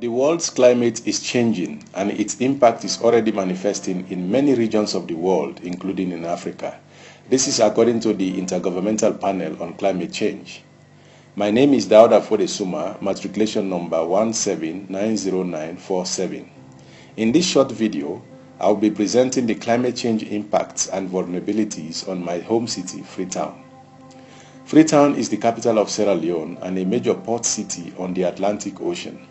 The world's climate is changing and its impact is already manifesting in many regions of the world, including in Africa. This is according to the Intergovernmental Panel on Climate Change. My name is Dauda Fodesuma, matriculation number 1790947. In this short video, I will be presenting the climate change impacts and vulnerabilities on my home city, Freetown. Freetown is the capital of Sierra Leone and a major port city on the Atlantic Ocean.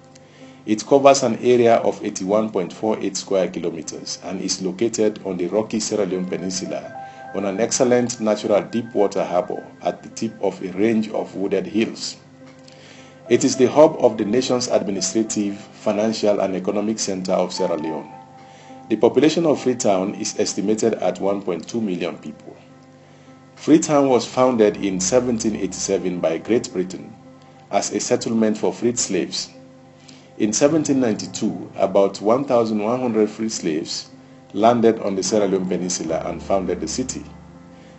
It covers an area of 81.48 square kilometers and is located on the rocky Sierra Leone Peninsula on an excellent natural deep water harbor at the tip of a range of wooded hills. It is the hub of the nation's administrative, financial and economic center of Sierra Leone. The population of Freetown is estimated at 1.2 million people. Freetown was founded in 1787 by Great Britain as a settlement for freed slaves. In 1792, about 1,100 free slaves landed on the Sierra Leone Peninsula and founded the city.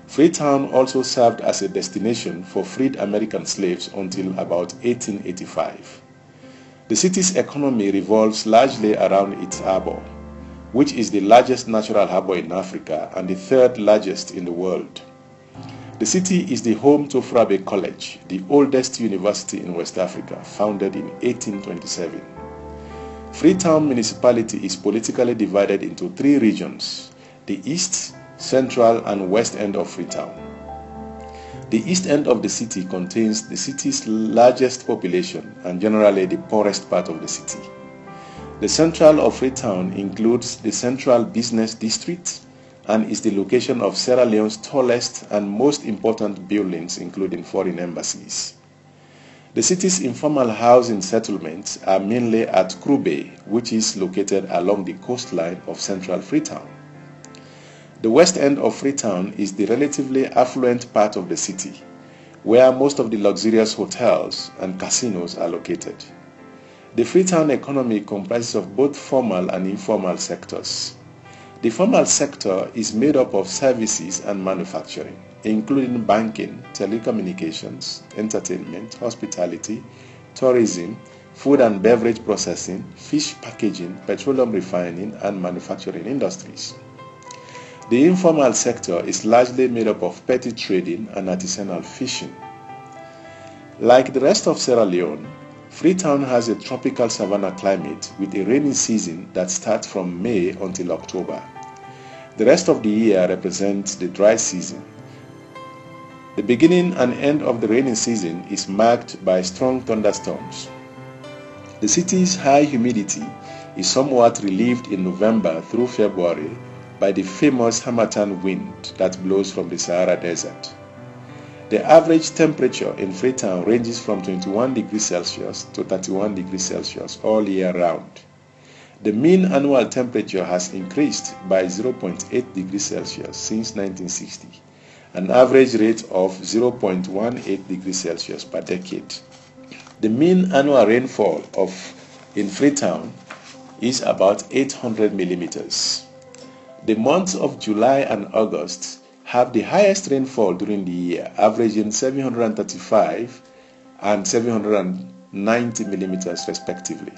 Freetown also served as a destination for freed American slaves until about 1885. The city's economy revolves largely around its harbor, which is the largest natural harbor in Africa and the third largest in the world. The city is the home to Frabe College, the oldest university in West Africa, founded in 1827. Freetown municipality is politically divided into three regions: the east, central, and west end of Freetown. The east end of the city contains the city's largest population and generally the poorest part of the city. The central of Freetown includes the Central Business District and is the location of Sierra Leone's tallest and most important buildings, including foreign embassies. The city's informal housing settlements are mainly at Krube, which is located along the coastline of central Freetown. The west end of Freetown is the relatively affluent part of the city, where most of the luxurious hotels and casinos are located. The Freetown economy comprises of both formal and informal sectors. The formal sector is made up of services and manufacturing, including banking, telecommunications, entertainment, hospitality, tourism, food and beverage processing, fish packaging, petroleum refining, and manufacturing industries. The informal sector is largely made up of petty trading and artisanal fishing. Like the rest of Sierra Leone, Freetown has a tropical savanna climate with a rainy season that starts from May until October. The rest of the year represents the dry season. The beginning and end of the rainy season is marked by strong thunderstorms. The city's high humidity is somewhat relieved in November through February by the famous Harmattan wind that blows from the Sahara Desert. The average temperature in Freetown ranges from 21 degrees Celsius to 31 degrees Celsius all year round. The mean annual temperature has increased by 0.8 degrees Celsius since 1960, an average rate of 0.18 degrees Celsius per decade. The mean annual rainfall in Freetown is about 800 millimeters. The months of July and August have the highest rainfall during the year, averaging 735 and 790 millimeters respectively.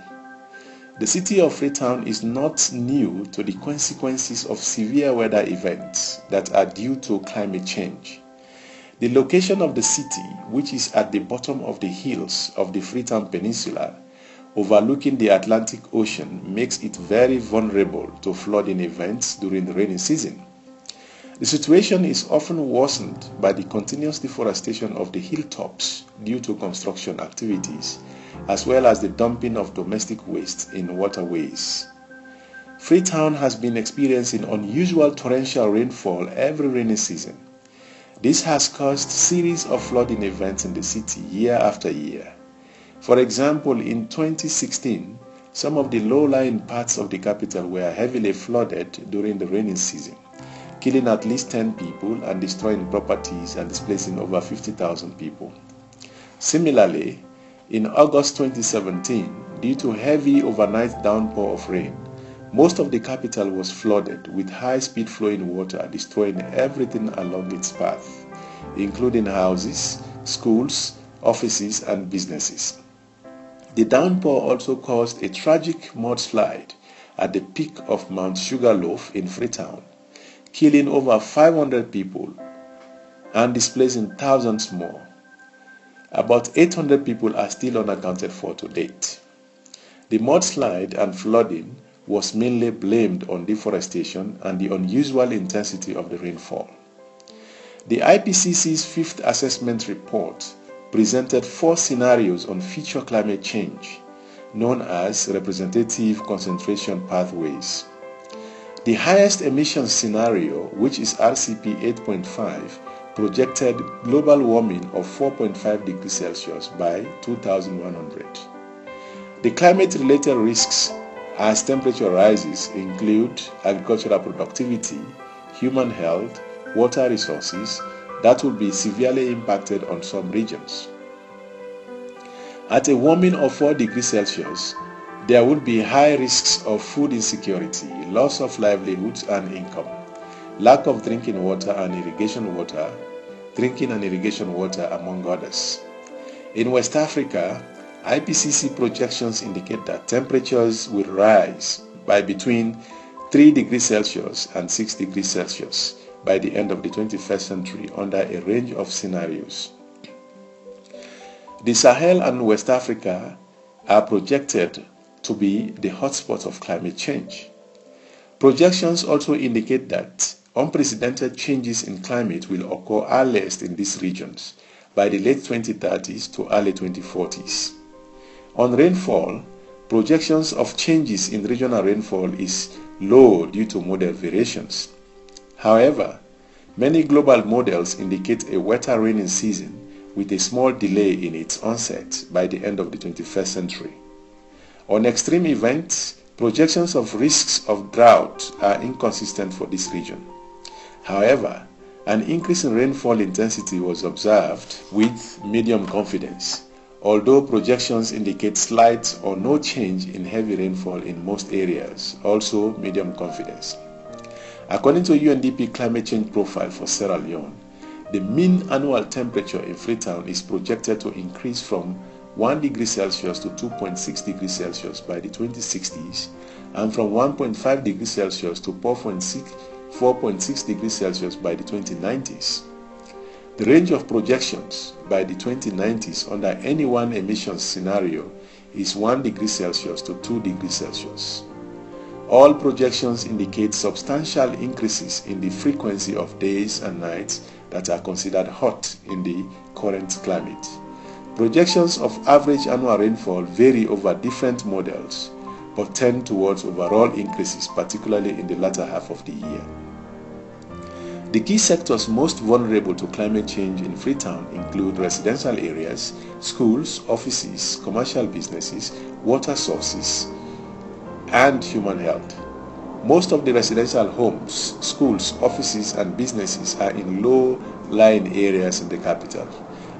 The city of Freetown is not new to the consequences of severe weather events that are due to climate change. The location of the city, which is at the bottom of the hills of the Freetown Peninsula, overlooking the Atlantic Ocean, makes it very vulnerable to flooding events during the rainy season. The situation is often worsened by the continuous deforestation of the hilltops due to construction activities, as well as the dumping of domestic waste in waterways. Freetown has been experiencing unusual torrential rainfall every rainy season. This has caused a series of flooding events in the city year after year. For example, in 2016, some of the low-lying parts of the capital were heavily flooded during the rainy season, killing at least 10 people and destroying properties and displacing over 50,000 people. Similarly, in August 2017, due to heavy overnight downpour of rain, most of the capital was flooded with high-speed flowing water destroying everything along its path, including houses, schools, offices, and businesses. The downpour also caused a tragic mudslide at the peak of Mount Sugarloaf in Freetown, killing over 500 people and displacing thousands more. About 800 people are still unaccounted for to date. The mudslide and flooding was mainly blamed on deforestation and the unusual intensity of the rainfall. The IPCC's fifth assessment report presented 4 scenarios on future climate change, known as representative concentration pathways. The highest emissions scenario, which is RCP 8.5, projected global warming of 4.5 degrees Celsius by 2100. The climate-related risks as temperature rises include agricultural productivity, human health, water resources that will be severely impacted on some regions. At a warming of 4 degrees Celsius, there would be high risks of food insecurity, loss of livelihoods and income, lack of drinking and irrigation water, among others. In West Africa, IPCC projections indicate that temperatures will rise by between 3 degrees Celsius and 6 degrees Celsius by the end of the 21st century under a range of scenarios. The Sahel and West Africa are projected to be the hotspots of climate change. Projections also indicate that unprecedented changes in climate will occur earliest in these regions by the late 2030s to early 2040s. On rainfall, projections of changes in regional rainfall is low due to model variations. However, many global models indicate a wetter rainy season with a small delay in its onset by the end of the 21st century. On extreme events, projections of risks of drought are inconsistent for this region. However, an increase in rainfall intensity was observed with medium confidence, although projections indicate slight or no change in heavy rainfall in most areas, also medium confidence. According to UNDP climate change profile for Sierra Leone, the mean annual temperature in Freetown is projected to increase from 1 degree Celsius to 2.6 degrees Celsius by the 2060s and from 1.5 degrees Celsius to 4.6 degrees Celsius by the 2090s. The range of projections by the 2090s under any one emissions scenario is 1 degree Celsius to 2 degrees Celsius. All projections indicate substantial increases in the frequency of days and nights that are considered hot in the current climate. Projections of average annual rainfall vary over different models, but tend towards overall increases, particularly in the latter half of the year. The key sectors most vulnerable to climate change in Freetown include residential areas, schools, offices, commercial businesses, water sources, and human health. Most of the residential homes, schools, offices, and businesses are in low-lying areas in the capital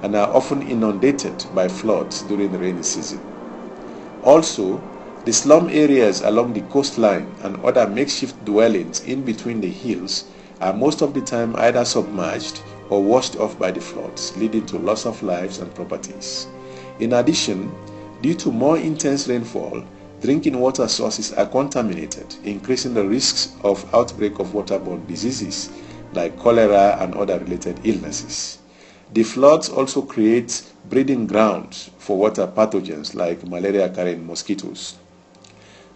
and are often inundated by floods during the rainy season. Also, the slum areas along the coastline and other makeshift dwellings in between the hills are most of the time either submerged or washed off by the floods, leading to loss of lives and properties. In addition, due to more intense rainfall, drinking water sources are contaminated, increasing the risks of outbreak of waterborne diseases like cholera and other related illnesses. The floods also create breeding grounds for water pathogens like malaria-carrying mosquitoes.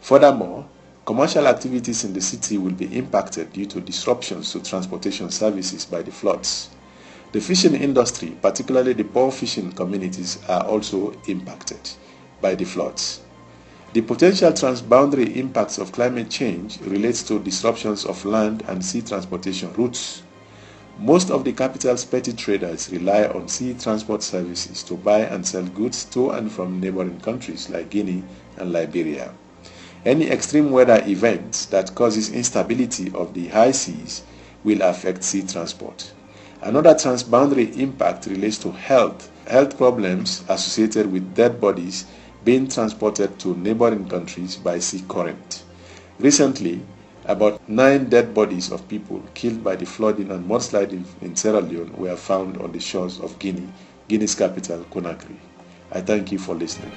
Furthermore, commercial activities in the city will be impacted due to disruptions to transportation services by the floods. The fishing industry, particularly the poor fishing communities, are also impacted by the floods. The potential transboundary impacts of climate change relates to disruptions of land and sea transportation routes. Most of the capital's petty traders rely on sea transport services to buy and sell goods to and from neighboring countries like Guinea and Liberia. Any extreme weather event that causes instability of the high seas will affect sea transport. Another transboundary impact relates to health problems associated with dead bodies being transported to neighboring countries by sea current. Recently, about 9 dead bodies of people killed by the flooding and mudsliding in Sierra Leone were found on the shores of Guinea's capital, Conakry. I thank you for listening.